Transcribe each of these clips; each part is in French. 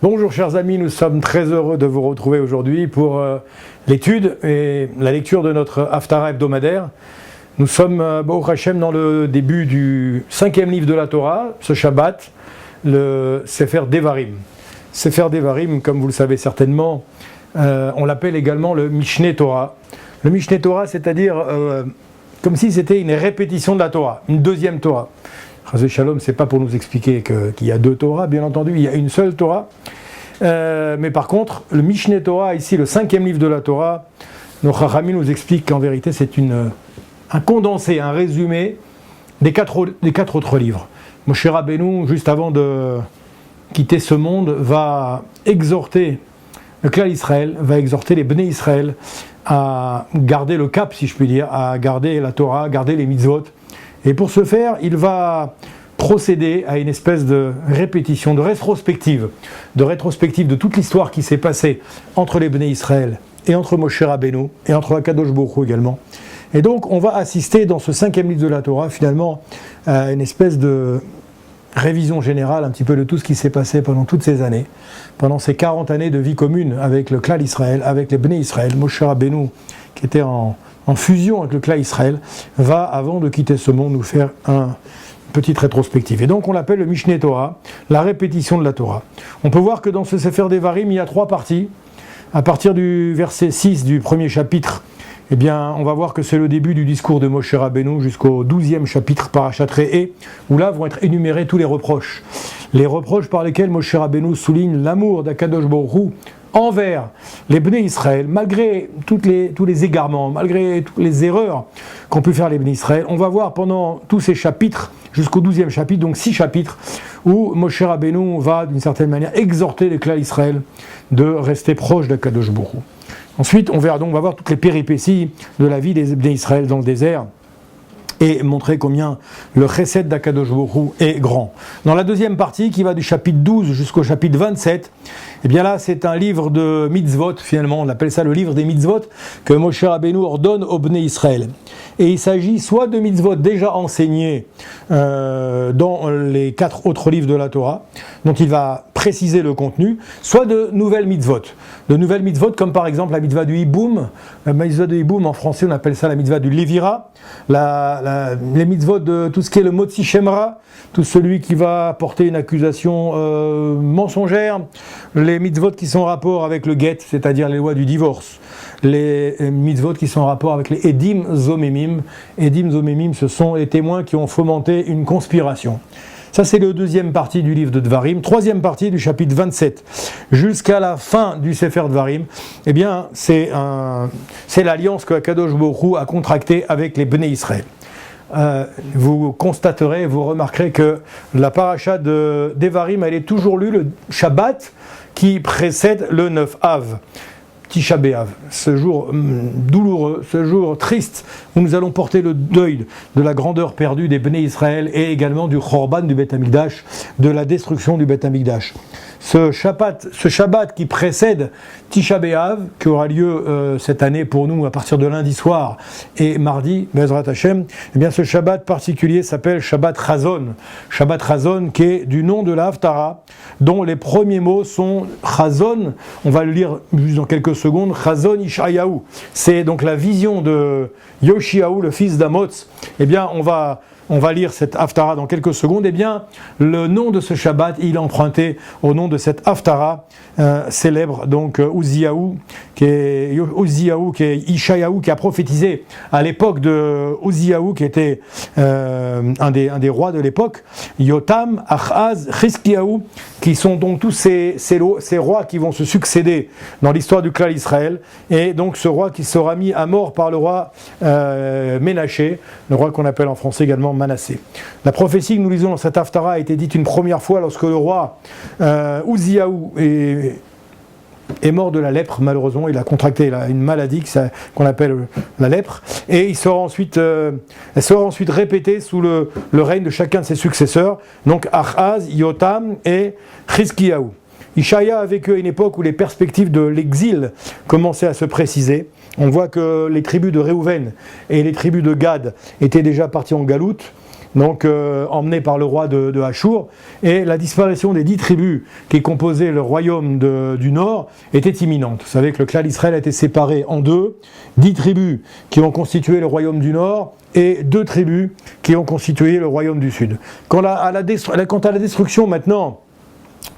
Bonjour chers amis, nous sommes très heureux de vous retrouver aujourd'hui pour l'étude et la lecture de notre Haftara hebdomadaire. Nous sommes, Baruch Hashem, dans le début du 5e livre de la Torah, ce Shabbat, le Sefer Devarim. Sefer Devarim, comme vous le savez certainement, on l'appelle également le Mishneh Torah. Le Mishneh Torah, c'est-à-dire comme si c'était une répétition de la Torah, une deuxième Torah. Chazé Shalom, c'est pas pour nous expliquer qu'il y a deux Torahs, bien entendu, il y a une seule Torah. Mais par contre, le Mishneh Torah, ici, le 5e livre de la Torah, nos Chachamim nous explique qu'en vérité, c'est un condensé, un résumé des quatre autres livres. Moshe Rabbeinu, juste avant de quitter ce monde, va exhorter le clan Israël, va exhorter les Bnei Israël à garder le cap, si je puis dire, à garder la Torah, à garder les mitzvot. Et pour ce faire, il va procéder à une espèce de répétition, de rétrospective de toute l'histoire qui s'est passée entre les Bnei Israël et entre Moshe Rabbeinu et entre Akadosh Baruch Hu également. Et donc on va assister dans ce 5e livre de la Torah finalement à une espèce de révision générale un petit peu de tout ce qui s'est passé pendant toutes ces années, pendant ces 40 années de vie commune avec le clan Israël, avec les Bnei Israël. Moshe Rabbeinu, qui était en fusion avec le clan Israël, va, avant de quitter ce monde, nous faire une petite rétrospective. Et donc on l'appelle le Mishneh Torah, la répétition de la Torah. On peut voir que dans ce Sefer Devarim, il y a 3 parties. À partir du verset 6 du premier chapitre, eh bien, on va voir que c'est le début du discours de Moshe Rabbeinu jusqu'au 12e chapitre, Parashat Re'eh, où là vont être énumérés tous les reproches. Les reproches par lesquels Moshe Rabbeinu souligne l'amour d'Akadosh Baruch Hu envers les Bnei Israël, malgré tous les égarements, malgré toutes les erreurs qu'ont pu faire les Bnei Israël. On va voir pendant tous ces chapitres, jusqu'au 12e chapitre, donc 6 chapitres, où Moshe Rabbeinu va d'une certaine manière exhorter les clans Israël de rester proches d'Akadosh Baruch Hu. Ensuite, on va voir toutes les péripéties de la vie des Bnei Israël dans le désert et montrer combien le chesed d'Akadosh Baruch Hu est grand. Dans la deuxième partie, qui va du chapitre 12 jusqu'au chapitre 27, eh bien là, c'est un livre de mitzvot, finalement, on appelle ça le livre des mitzvot, que Moshe Rabbeinu ordonne aux Bnei Israël. Et il s'agit soit de mitzvot déjà enseignés dans les 4 autres livres de la Torah, dont il va préciser le contenu, soit de nouvelles mitzvot. De nouvelles mitzvot, comme par exemple la mitzvah du hiboum. La mitzvah du hiboum, en français, on appelle ça la mitzvah du lévira. Les mitzvot de tout ce qui est le motzi shemra, tout celui qui va porter une accusation mensongère. Les mitzvot qui sont en rapport avec le get, c'est-à-dire les lois du divorce. Les mitzvot qui sont en rapport avec les edim zomemim. Edim zomemim, ce sont les témoins qui ont fomenté une conspiration. Ça, c'est la deuxième partie du livre de Devarim. Troisième partie du chapitre 27 jusqu'à la fin du Sefer Devarim. Eh bien, c'est l'alliance que Akadosh Baruch Hu a contractée avec les Bnei Israël. Vous constaterez, vous remarquerez que la paracha de Devarim, elle est toujours lue le Shabbat qui précède le 9 Av. Tisha B'Av, ce jour douloureux, ce jour triste, où nous allons porter le deuil de la grandeur perdue des Bnei Israël et également du Chorban du Beth Amikdash, de la destruction du Beth Amikdash. Ce Shabbat qui précède Tisha B'Av, qui aura lieu cette année pour nous à partir de lundi soir et mardi, Bezrat Hashem, eh bien ce Shabbat particulier s'appelle Shabbat Chazon. Shabbat Chazon qui est du nom de la Haftara, dont les premiers mots sont Chazon, on va le lire juste dans quelques secondes, Chazon Ishayahu. C'est donc la vision de Yoshiahu, le fils d'Amoz. Eh bien, on va lire cette Haftara dans quelques secondes. Eh bien, le nom de ce Shabbat, il est emprunté au nom de cette Haftara célèbre, donc Uziyahu, qui est Ishayahu, qui a prophétisé à l'époque de Uziyahu, qui était un des rois de l'époque, Yotam, Achaz, Chizkiyahu, qui sont donc tous ces rois qui vont se succéder dans l'histoire du clan Israël, et donc ce roi qui sera mis à mort par le roi Ménaché, le roi qu'on appelle en français également Manassé. La prophétie que nous lisons dans cette Haftara a été dite une première fois lorsque le roi Uziyahu est mort de la lèpre, malheureusement. Il a contracté une maladie qu'on appelle la lèpre, et elle sera ensuite répétée sous le règne de chacun de ses successeurs, donc Achaz, Yotam et Chizkiyahu. Ishaïa a vécu à une époque où les perspectives de l'exil commençaient à se préciser. On voit que les tribus de Réhouven et les tribus de Gad étaient déjà parties en galoute. donc emmenés par le roi de Achour, et la disparition des 10 tribus qui composaient le royaume du nord était imminente. Vous savez que le clan d'Israël a été séparé en deux, 10 tribus qui ont constitué le royaume du nord, et 2 tribus qui ont constitué le royaume du sud. Quant à la destruction maintenant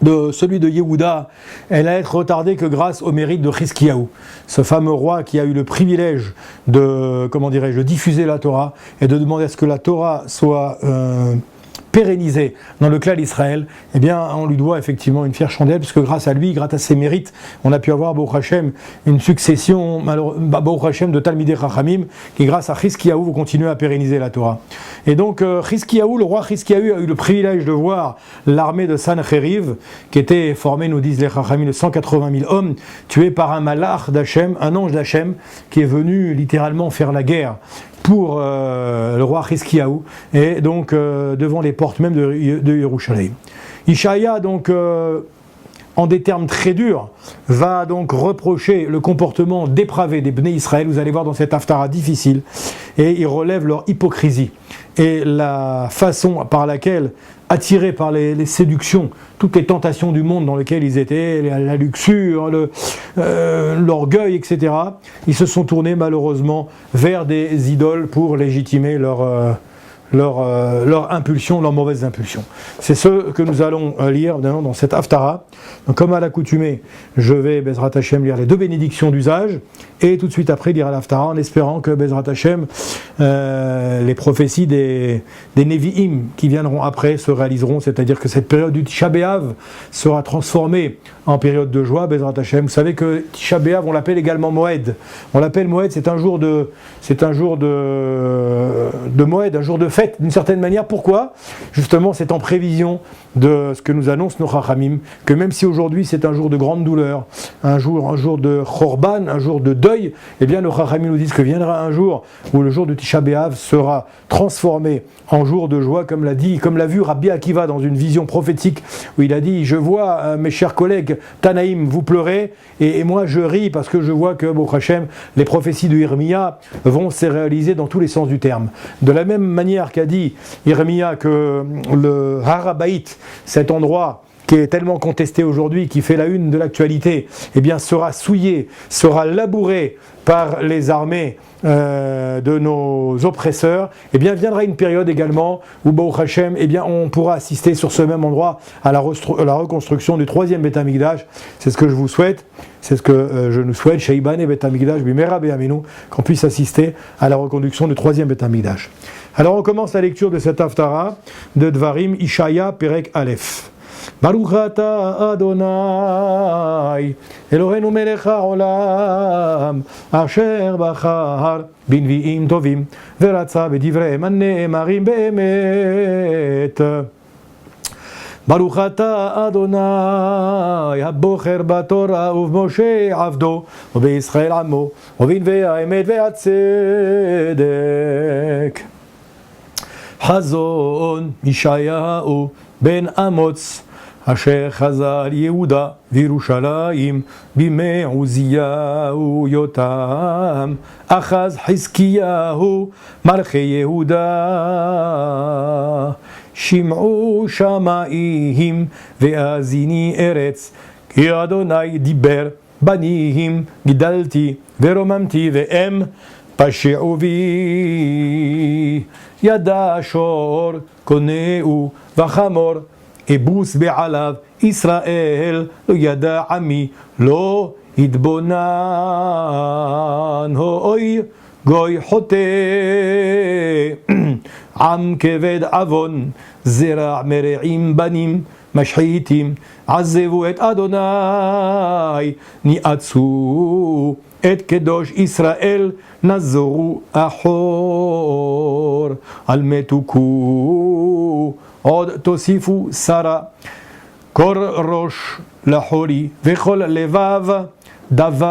de celui de Yehuda, elle a être retardée que grâce au mérite de Chizkiyahu, ce fameux roi qui a eu le privilège de diffuser la Torah et de demander à ce que la Torah soit pérennisé dans le clan d'Israël, eh bien, on lui doit effectivement une fière chandelle, puisque grâce à lui, grâce à ses mérites, on a pu avoir, Baruch Hashem, une succession, Baruch Hashem, de Talmidei Chachamim, qui grâce à Chizkiyahu, vont continuer à pérenniser la Torah. Et donc, Chizkiyahu, le roi Chizkiyahu, a eu le privilège de voir l'armée de Sancheriv, qui était formée, nous disent les Chachamim, de 180 000 hommes, tués par un malach d'Hachem, un ange d'Hachem, qui est venu littéralement faire la guerre pour le roi Chizkiyahu, et donc devant les portes même de Yerushalayim. Ishaïa, donc, en des termes très durs, va donc reprocher le comportement dépravé des Bnei Israël, vous allez voir dans cette haftara difficile, et il relève leur hypocrisie, et la façon par laquelle, attirés par les séductions, toutes les tentations du monde dans lesquelles ils étaient, la luxure, l'orgueil, etc., ils se sont tournés malheureusement vers des idoles pour légitimer leur impulsion, leur mauvaise impulsion. C'est ce que nous allons lire dans cette haftara. Donc, comme à l'accoutumée, je vais, Bezrat Hashem, lire les 2 bénédictions d'usage, et tout de suite après lire l'haftara, en espérant que, Bezrat Hashem, les prophéties des Nevi'im qui viendront après se réaliseront, c'est-à-dire que cette période du Tisha B'Av sera transformée en période de joie, Bezrat Hashem. Vous savez que Tisha B'Av, on l'appelle également Moed. On l'appelle Moed, c'est un jour de Moed, un jour de fête, d'une certaine manière. Pourquoi ? Justement, c'est en prévision de ce que nous annoncent nos Chachamim, que même si aujourd'hui c'est un jour de grande douleur, un jour de Chorban, un jour de deuil, eh bien nos Chachamim nous disent que viendra un jour où le jour du Tisha B'Av sera transformé en jour de joie, comme l'a vu Rabbi Akiva dans une vision prophétique, où il a dit: je vois mes chers collègues Tanaïm, vous pleurez, et moi je ris parce que je vois que, Baruch Hashem, les prophéties de Yeremia vont se réaliser dans tous les sens du terme. De la même manière qu'a dit Yeremia que le Harabaït, cet endroit qui est tellement contesté aujourd'hui, qui fait la une de l'actualité, eh bien sera souillé, sera labouré par les armées de nos oppresseurs, eh bien viendra une période également où, Baruch Hashem, eh bien on pourra assister sur ce même endroit à la reconstruction du 3e Beth Amikdash. C'est ce que je vous souhaite, c'est ce que je nous souhaite, Sheiban et Beth Amikdash, Bimera Be'aminu, qu'on puisse assister à la reconduction du 3e Beth Amikdash. Alors on commence la lecture de cette haftara de Dvarim, Ishaïa, Perek Aleph. Baruch ata Adonai Eloheinu melech haolam asher bachar b'nvi'im tovim veratza b'divreim hane'emarim be'emet. Baruch ata Adonai habocher batorah u'b'Moshe avdo u'b'Yisrael amo u'b'nvei ha'emet ve'hatzedek. Hazon Ishayahu ben Amoz אשר חזר יהודה וירושלים בימי עוזיהו יותם אחז חזקיהו מלכי יהודה שמעו שמעים והאזיני ארץ כי אדוני דיבר בניהם גידלתי ורוממתי והם פשעו בי ידע שור קונהו וחמור אבוס בעליו ישראל לא ידע עמי לא התבונן אוי גוי חוטא עם כבד עוון זרע מרעים בנים משחיתים עזבו את אדוני ניאצו את קדוש ישראל נזורו אחור על מתוקו עוד תוסיפו שרה כל ראש לחורי וכל לבב דווי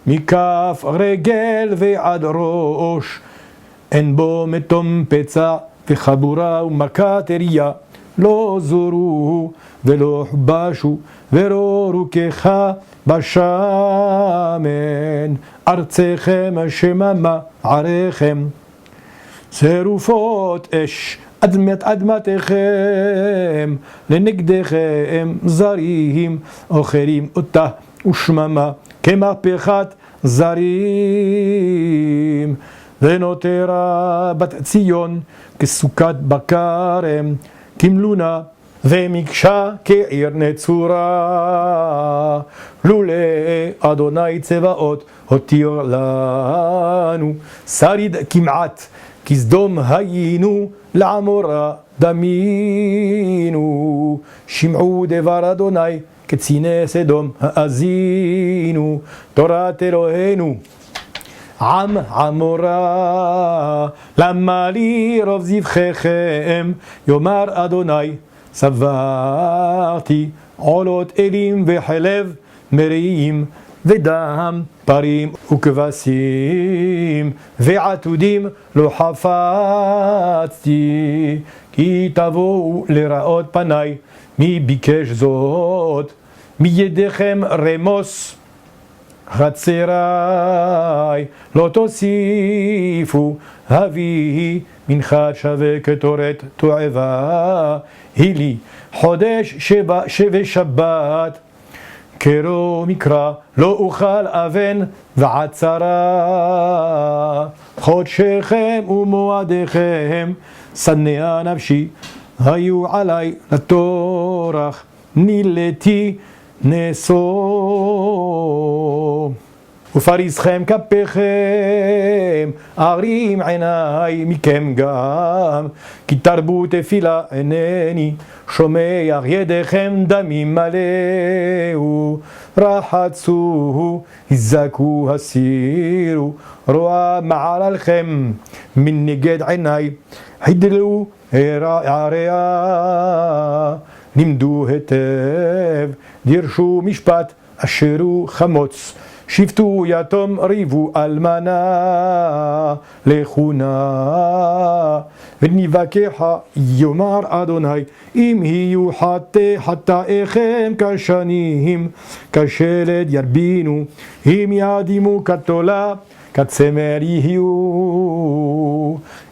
מכף רגל ועד ראש אין בו מתום פצע וחבורה ומכת אריה לא זורו ולא חבשו ולא רוככה בשמן ארצכם שממה עריכם שרופות אש אדמתכם, לנגדכם זרים, אוכלים אותה ושממה כמהפכת זרים. ונותרה בת ציון כסוכת בכרם, כמלונה ומקשה כעיר נצורה. לולא אדוני צבאות הותיר לנו, שריד כמעט כסדום היינו, לעמורה דמינו. שמעו דבר אדוני כציני סדום האזינו. תורת אלוהינו עם עמורה, למה לי רוב זבחיכם, יאמר אדוני סברתי עולות אלים וחלב, מריים ודם, פרים וכבשים ועתודים לא חפצתי. כי תבואו לראות פניי, מי ביקש זאת? מידיכם רמוס חצרי, לא תוסיפו, הביא מנחת שווה כתורת תועבה. היא לי חודש ושבת, קרו מקרא לא אוכל אבן ועצרה. חודשיכם ומועדיכם שנאה נפשי, היו עלי לטורח, נילתי נשוא. ופריסכם כפיכם, ארים עיניי מכם גם, כי תרבו תפילה אינני שומע. ידיכם דמים מלאו, רחצוהו, הזקו, הסירו, רוע מעללכם מנגד עיניי, הידלו העריה. לימדו היטב, דירשו משפט, אשרו חמוץ, שפטו יתום, ריבו אלמנה, לכו נא ונבקחה, יאמר אדוני, אם יהיו חטאיכם כשנים, כשלד ירבינו, אם ידימו כתולה, כצמר יהיו.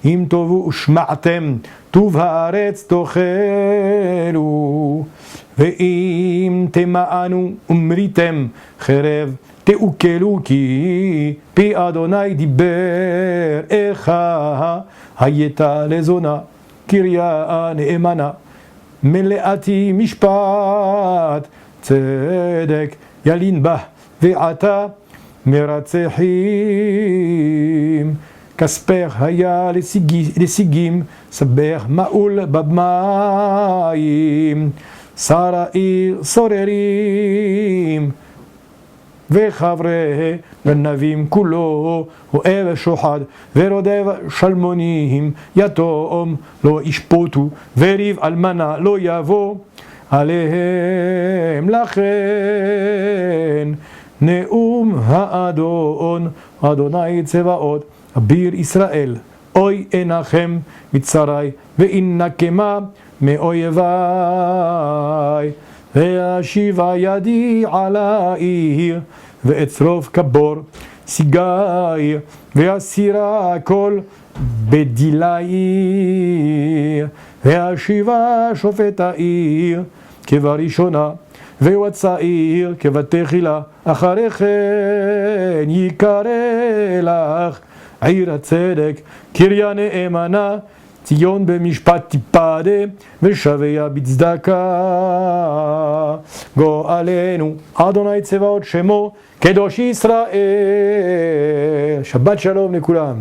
אם טובו ושמעתם, טוב הארץ תאכלו. ואם תמאנו ומריתם חרב, תאכלו, כי פי אדוני דיבר. איכה הייתה לזונה קריה נאמנה, מלאתי משפט צדק, ילין בה ועתה מרצחים. כספך היה לשיגים, סבך מעול במים. שר העיר סוררים, וחברי גנבים כולו, אוהב שוחד ורודף שלמונים. יתום לא ישפוטו, וריב אלמנה לא יבוא עליהם. לכן נאום האדון, אדוני צבאות, אביר ישראל, אוי אנחם מצרי, ואין נקמה מאויבי. ואשיבה ידי על העיר, ואצרוף כבור סיגי, ואסירה הכל בדילאי. ואשיבה שופט העיר כבראשונה, וצעיר כבתחילה. אחרי כן יקרא לך עיר הצדק, קריה נאמנה, ציון במשפט תיפדה, ושביה בצדקה. גואלנו אדוני צבאות שמו, קדוש ישראל. שבת שלום לכולם.